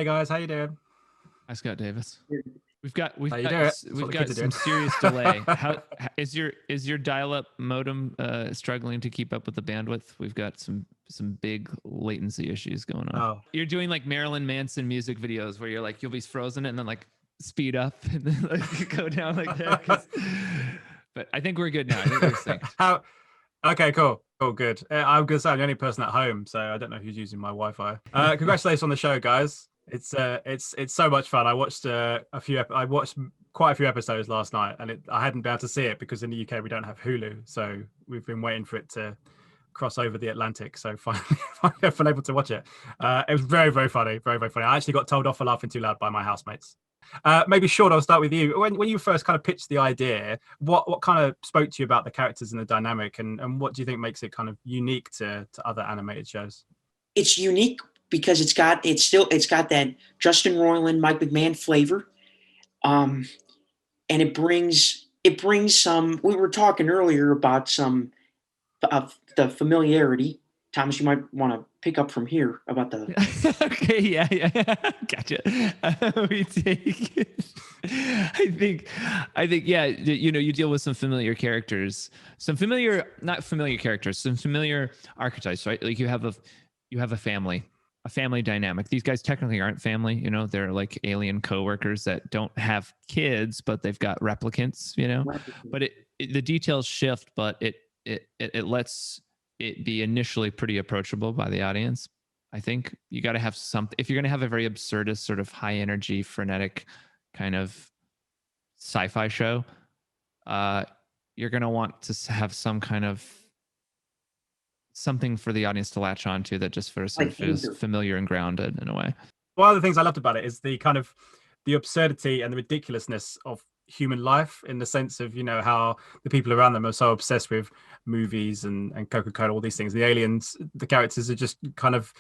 Hey guys, how you doing? Hi, Scott Davis. How you doing? We've got some serious delay. How is your dial-up modem struggling to keep up with the bandwidth? We've got some big latency issues going on. Oh, You're doing like Marilyn Manson music videos where you're like you'll be frozen and then like speed up and then like go down like that. But I think we're good now. I think we're synced. how? Okay, cool, good. I'm gonna say I'm the only person at home, so I don't know who's using my Wi-Fi. Congratulations on the show, guys. It's so much fun. I watched I watched quite a few episodes last night, and I hadn't been able to see it because in the UK we don't have Hulu, so we've been waiting for it to cross over the Atlantic. So finally, I've been able to watch it. It was very, very funny, very, very funny. I actually got told off for laughing too loud by my housemates. Maybe Sean, I'll start with you. When you first kind of pitched the idea, what kind of spoke to you about the characters and the dynamic, and what do you think makes it kind of unique to other animated shows? It's unique because it's got that Justin Roiland, Mike McMahan flavor, and it brings some. We were talking earlier about some of the familiarity. Thomas, you might want to pick up from here about the. Okay, yeah, gotcha. We take. I think, yeah. You deal with some familiar characters, some familiar archetypes, right? Like you have a family dynamic. These guys technically aren't family, they're like alien coworkers that don't have kids, but they've got replicants, But the details shift, but it lets it be initially pretty approachable by the audience. I think you got to have something. If you're going to have a very absurdist, sort of high energy, frenetic kind of sci-fi show, you're going to want to have some kind of something for the audience to latch onto that just feels familiar and grounded in a way. One of the things I loved about it is the kind of the absurdity and the ridiculousness of human life, in the sense of how the people around them are so obsessed with movies and Coca-Cola, all these things. The aliens, the characters are just kind of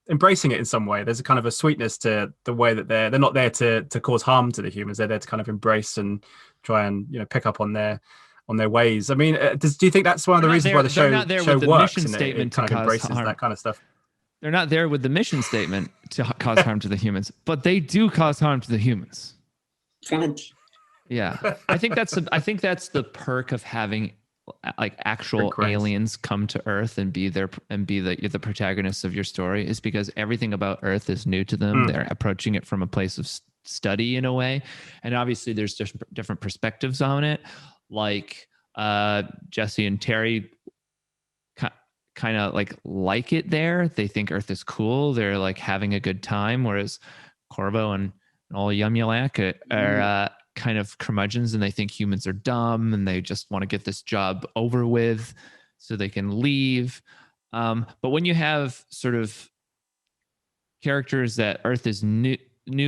embracing it in some way. There's a kind of a sweetness to the way that they're not there to cause harm to the humans. They're there to kind of embrace and try and pick up on their ways. I mean, do you think that's one of the reasons why the show works and it kind of embraces that kind of stuff? They're not there with the mission statement to cause harm to the humans, but they do cause harm to the humans. Yeah, I think that's the perk of having like actual aliens come to Earth and be the protagonists of your story, is because everything about Earth is new to them. They're approaching it from a place of study in a way, and obviously there's different perspectives on it. Like Jesse and Terry kind of like it there. They think Earth is cool. They're like having a good time, whereas Korvo and all Yumyulack are kind of curmudgeons, and they think humans are dumb and they just want to get this job over with so they can leave. But when you have sort of characters that Earth is new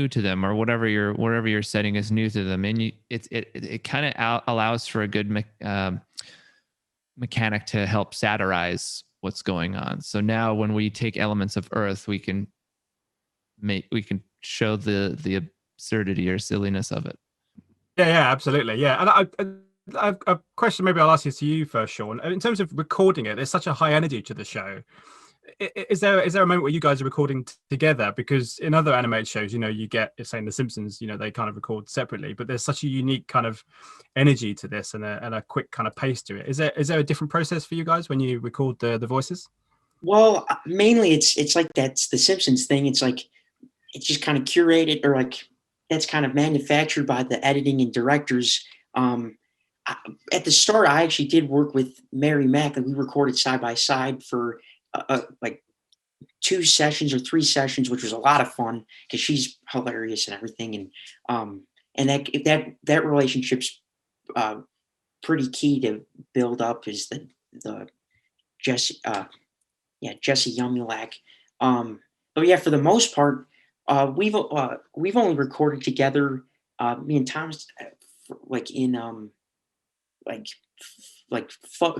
to them, or whatever your setting is new to them, and it kind of allows for a good mechanic to help satirize what's going on. So now when we take elements of Earth, we can show the absurdity or silliness of it. Yeah, absolutely. Yeah, and I've a question. Maybe I'll ask this to you first, Sean. In terms of recording it, there's such a high energy to the show. Is there a moment where you guys are recording together? Because in other animated shows, you get, say in The Simpsons, they kind of record separately, but there's such a unique kind of energy to this and a quick kind of pace to it. Is there a different process for you guys when you record the voices? Well, mainly it's like that's the Simpsons thing. It's like it's just kind of curated, or like that's kind of manufactured by the editing and directors. At the start, I actually did work with Mary Mack, and we recorded side by side for like 2 sessions or 3 sessions, which was a lot of fun because she's hilarious and everything. And that relationship's pretty key to build up, is the Jesse Yumyulack. But yeah, for the most part, we've only recorded together, me and Thomas, like in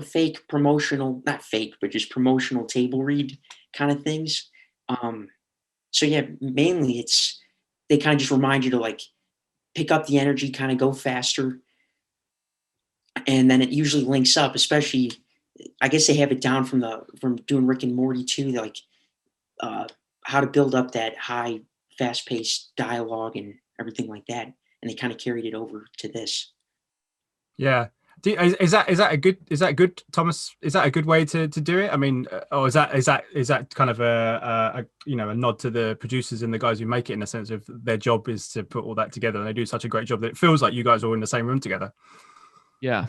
fake promotional, not fake, but just promotional table read kind of things. So yeah, mainly they kind of just remind you to like pick up the energy, kind of go faster. And then it usually links up, especially, I guess they have it down from doing Rick and Morty too, like how to build up that high fast-paced dialogue and everything like that, and they kind of carried it over to this. Yeah. Is that a good Thomas? Is that a good way to do it? I mean, or is that kind of a nod to the producers and the guys who make it, in the sense of their job is to put all that together, and they do such a great job that it feels like you guys are all in the same room together. Yeah,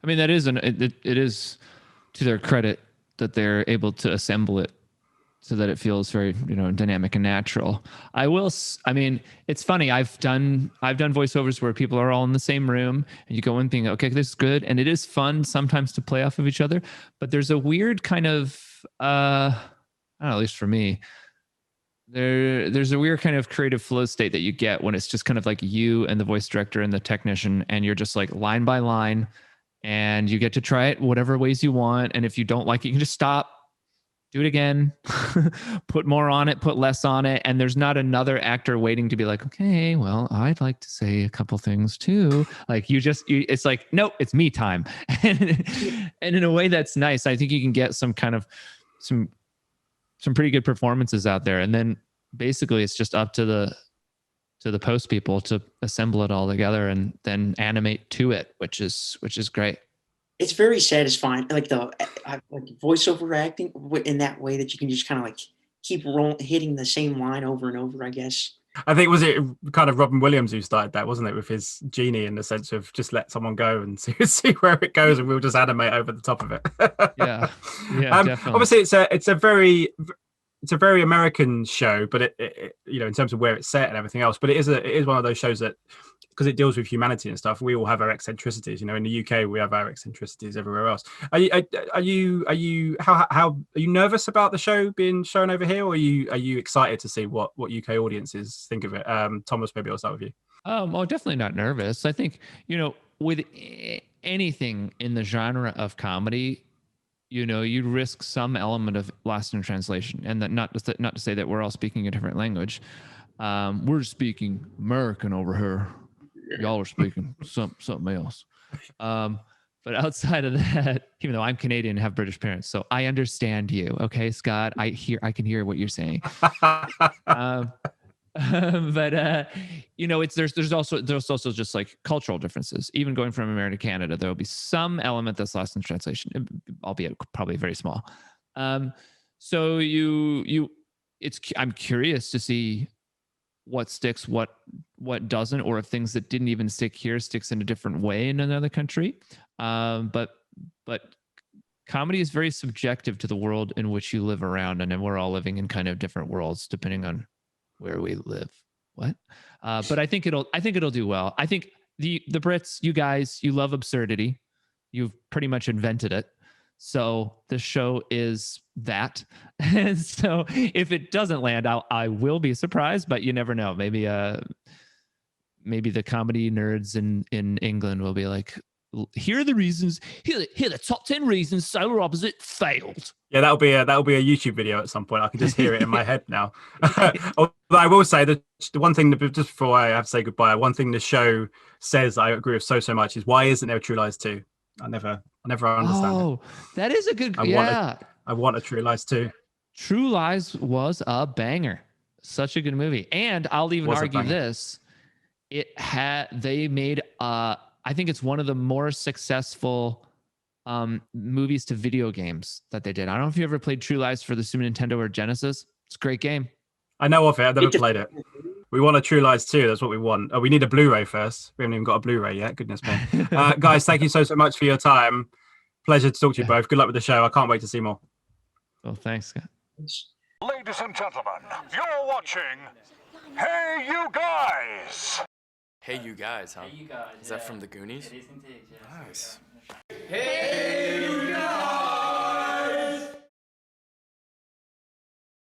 I mean, that is it is to their credit that they're able to assemble it so that it feels very, dynamic and natural. I mean, it's funny. I've done voiceovers where people are all in the same room and you go in thinking, okay, this is good. And it is fun sometimes to play off of each other, but there's a weird kind of, I don't know, at least for me, there's a weird kind of creative flow state that you get when it's just kind of like you and the voice director and the technician, and you're just like line by line, and you get to try it whatever ways you want. And if you don't like it, you can just stop, do it again, put more on it, put less on it. And there's not another actor waiting to be like, okay, well, I'd like to say a couple things too. Like it's like, nope, it's me time. And in a way that's nice. I think you can get some pretty good performances out there. And then basically it's just up to the post people to assemble it all together and then animate to it, which is great. It's very satisfying, like voiceover acting in that way, that you can just kind of like keep hitting the same line over and over, I guess. I think, was it kind of Robin Williams who started that, wasn't it, with his genie, in the sense of just let someone go and see where it goes, and we'll just animate over the top of it. Yeah, definitely. Obviously, it's a very American show, but it in terms of where it's set and everything else. But it is one of those shows that, because it deals with humanity and stuff, we all have our eccentricities. In the UK, we have our eccentricities everywhere else. Are you nervous about the show being shown over here, or are you excited to see what UK audiences think of it? Thomas, maybe I'll start with you. Oh, definitely not nervous. I think, with anything in the genre of comedy, you risk some element of lost in translation, and that not to say that we're all speaking a different language. We're speaking American over here. Y'all are speaking something else. But outside of that, even though I'm Canadian and have British parents, so I understand you. Okay, Scott, I can hear what you're saying. But there's also just like cultural differences. Even going from America to Canada, there will be some element that's lost in translation, albeit probably very small. So I'm curious to see what sticks, what doesn't, or if things that didn't even stick here sticks in a different way in another country. But comedy is very subjective to the world in which you live around, and then we're all living in kind of different worlds depending on where we live. But I think it'll do well. I think the Brits, you guys, you love absurdity. You've pretty much invented it. So the show is that. And so if it doesn't land, I will be surprised, but you never know. Maybe the comedy nerds in England will be like, here are the reasons. Here are the top 10 reasons Solar Opposite failed. Yeah, that'll be a YouTube video at some point. I can just hear it in my head now. Although I will say that the one thing, just before I have to say goodbye, one thing the show says I agree with so much is, why isn't there a True Lies 2? I never understand. Oh, that is a good. I want a True Lies 2. True Lies was a banger. Such a good movie, and I'll even argue this: they made I think it's one of the more successful movies to video games that they did. I don't know if you ever played True Lies for the Super Nintendo or Genesis. It's a great game. I know of it. I've never played it. We want a True Lies 2. That's what we want. Oh, we need a Blu-ray first. We haven't even got a Blu-ray yet. Goodness me. Guys, thank you so much for your time. Pleasure to talk to you both. Good luck with the show. I can't wait to see more. Well, thanks, Scott. Ladies and gentlemen, you're watching Hey You Guys. Hey You Guys, huh? Hey You Guys. Is that from the Goonies? It is indeed, yes. Nice. Hey